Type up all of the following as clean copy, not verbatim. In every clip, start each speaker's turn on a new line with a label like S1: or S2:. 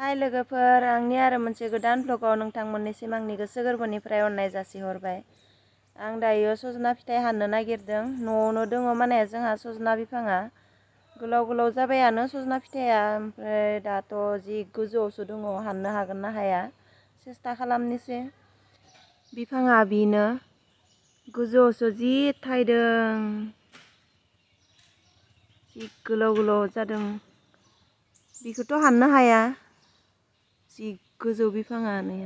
S1: हाय लोगोफोर, आंनि आरो मोनसे गोदान ब्लगाव नोंथांमोननिसिम आंनि गोसो गोरबोनिफ्राय अननाय जासिहरबाय। आं दायो सजना फिथाइ हाननो नागिरदों। न'आवनो दङ माने जोंहा सजना बिफाङा गोलाव गोलाव जाबायानो सजना फिथाइया, ओमफ्राय दाथ' जि गोजौआवसो दङ, हाननो हागोन ना हाया सेस्था खालामनोसै। बिफाङा बेनो गोजौआवसो जि थायदों, जि गोलाव गोलाव जादों। बेखौथ' हाननो हाया, जि गोजौ बिफाङा नै।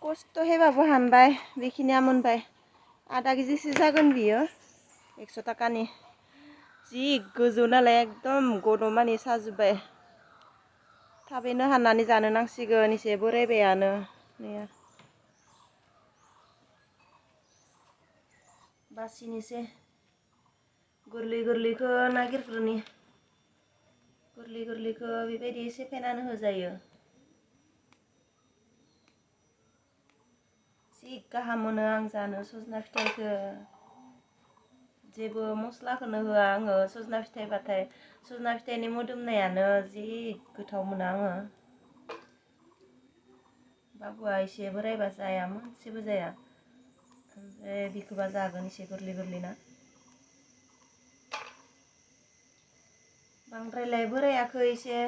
S1: खस्थ' हेबाबो हानबाय, बेखिनिया मोनबाय। आधा केजिसो जागोन बियो, 100 थाखानि। जि गोजौ नालाय एकदम गदमानि साजोब्बाय। थाबैनो हाननानै जानो नांसिगोन, एसे बोरायबायानो नै। बासिनोसै, गोरलै गोरलैखौ नागिरग्रोनि। गोरलै गोरलैखौ बेबायदि सेफायनानै होजायो। जि गाहाम मोनो आं जानो सजना फिथाइखौ। जेबो मस्लाखौनो होआ आङो सजना फिथाइबाथाय। सजना फिथाइनि मोदोमनायानो जि गोथाव मोनो आङो। बाबुआ एसे बोरायबा जाया, मोनसेबो जाया। ओमफ्राय बिखौबा जागोन, एसे गोरलै गोरलै ना। बांद्रायलाय बोरायाखै, एसे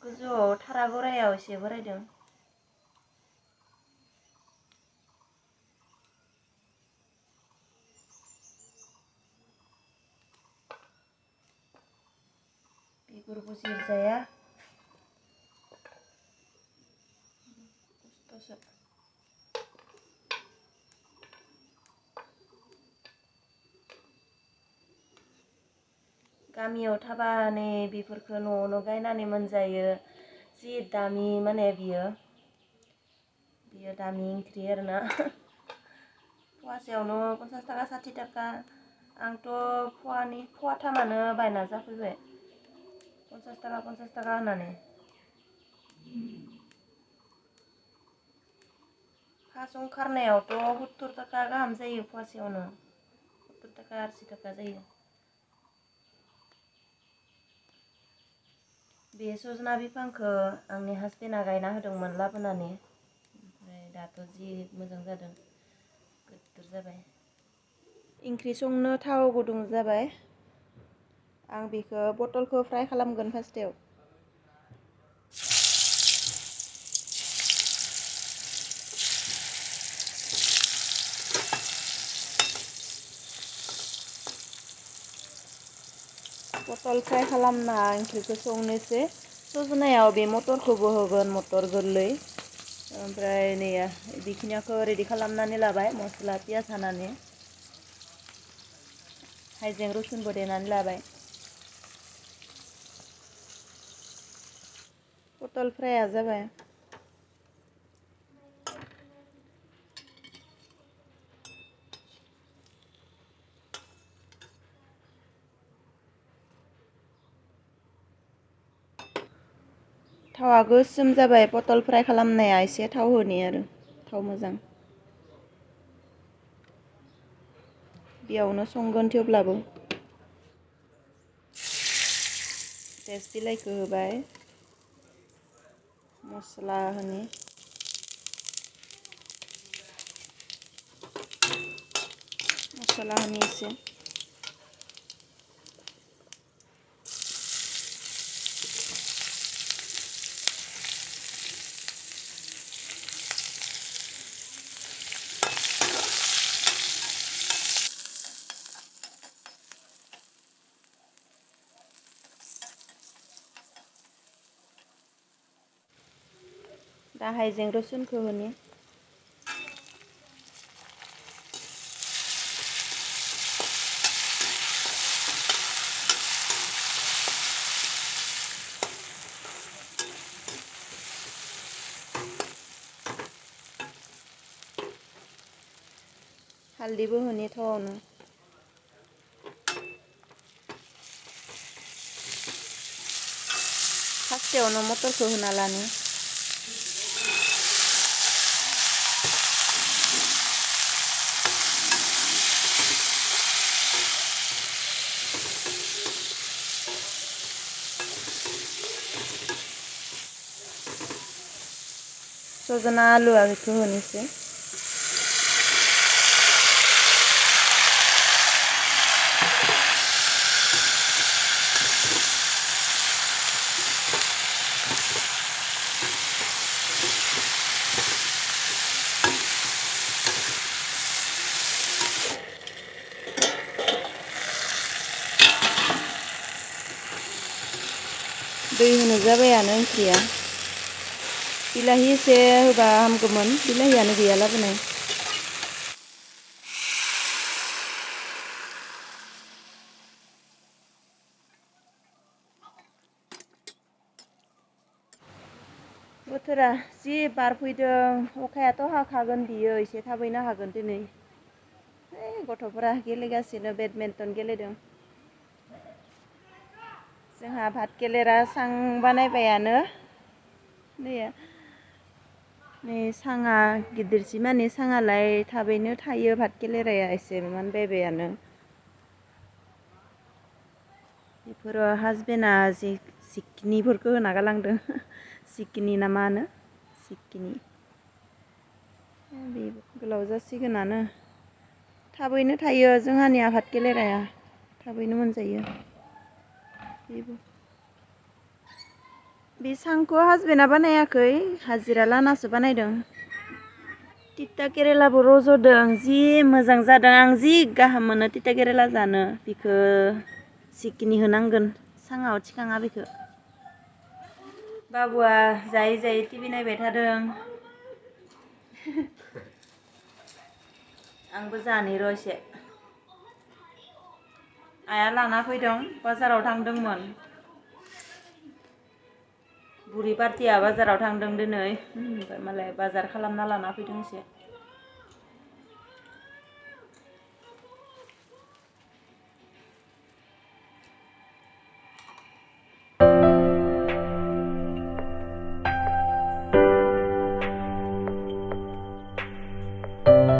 S1: गोजौआव थारा बोरायाव एसे बोरायदों। बिगुरबो जिरजाया, खस्थ'सो। गामियाव थाबा नै बेफोरखौ न'आवनो गायनानै मोनजायो। जि दामि माने बियो दामि ओंख्रि आरोना। फवासेयावनो 50 थाखा 60 थाखा। आंथ' फवाथामानो बायना जाफैबाय, 50 थाखा होननानै। फार्स्ट ओंखारनायावथ' 70 थाखा गाहाम जायो फवासेयावनो, 70 थाखा 80 थाखा जायो। बे सजना बिफांखौ आंनि हासबेन्डआ गायना होदोंमोन लाबोनानै, ओमफ्राय दाथ' जि मोजां जादों, गिदिर जाबाय। ओंख्रि संनो थाव गुदुं जाबाय। आं बेखौ बथलखौ फ्राय खालामगोन फार्स्टआव। पटल फ्राय खालामना ओंख्रिखौ संनोसै। सजनायाव बे मटरखौबो होगोन, मटर गोरलै। ओमफ्राय नै बेखिनिखौ रेडि खालामनानै लाबाय, मस्ला पियाज हानानै। हाइजें रसुनबो देनानै लाबाय। पटल फ्राया जाबाय। थावा गोसोम जाबाय पटल फ्राय खालामनाया एसे थाव होनि आरो थाव मोजां बेयावनो संगोन थेवब्लाबो तेज बिलाइखौ होबाय मस्ला होनि मस्ला होनि एसे दा हाइजें रसुनखौ होनि हालदैबो होनि थावआवनो फार्स्टआवनो मटरखौ होना लानि सजना आलुआ बेखौ होनोसै दै होनो जाबायानो ओंख्रिया बिलाहि एसे होबा हामगौमोन बिलाहियानो गैया लाबोनाय बोथोरा जि बार फैदों अखायाथ' हाखागोन बियो एसे थाबैनो हागोन दिनै गथ'फोरा गेलेगासिनो बेडमिन्टन गेलेदों जोंहा भात गेलेरा सां बानायबायानो नै साङा गिदिरसि माने साङालाय थाबैनो थायो भात गेलेराया एसेमान बायबायानो बेफोरो हासबेन्डआ सिकनिफोरखौ होना गालांदों सिकिनि ना मा होनो सिकिनि बे गोलाव जासिगोनानो थाबैनो थायो जोंहानिया भात गेलेराया थाबैनो मोनजायो बे सांखौ हासबेन्डआ बानायाखै हाजिरा लानासो बानायदों तिता केरेलाबो रज'दों जि मोजां जादों आं जि गाहाम मोनो तिता केरेला जानो बिखौ सिकिनि होनांगोन साङाव थिखाङा बेखौ बाबुआ जायै जायै टिभि नायबाय थादों आंबो जानि र' एसे आइया लाना फैदों बाजाराव थांदोंमोन बुरि पार्टिया बाजाराव थांदों दिनै ओमफ्राय मालाय बाजार खालामना लाना फैदों एसे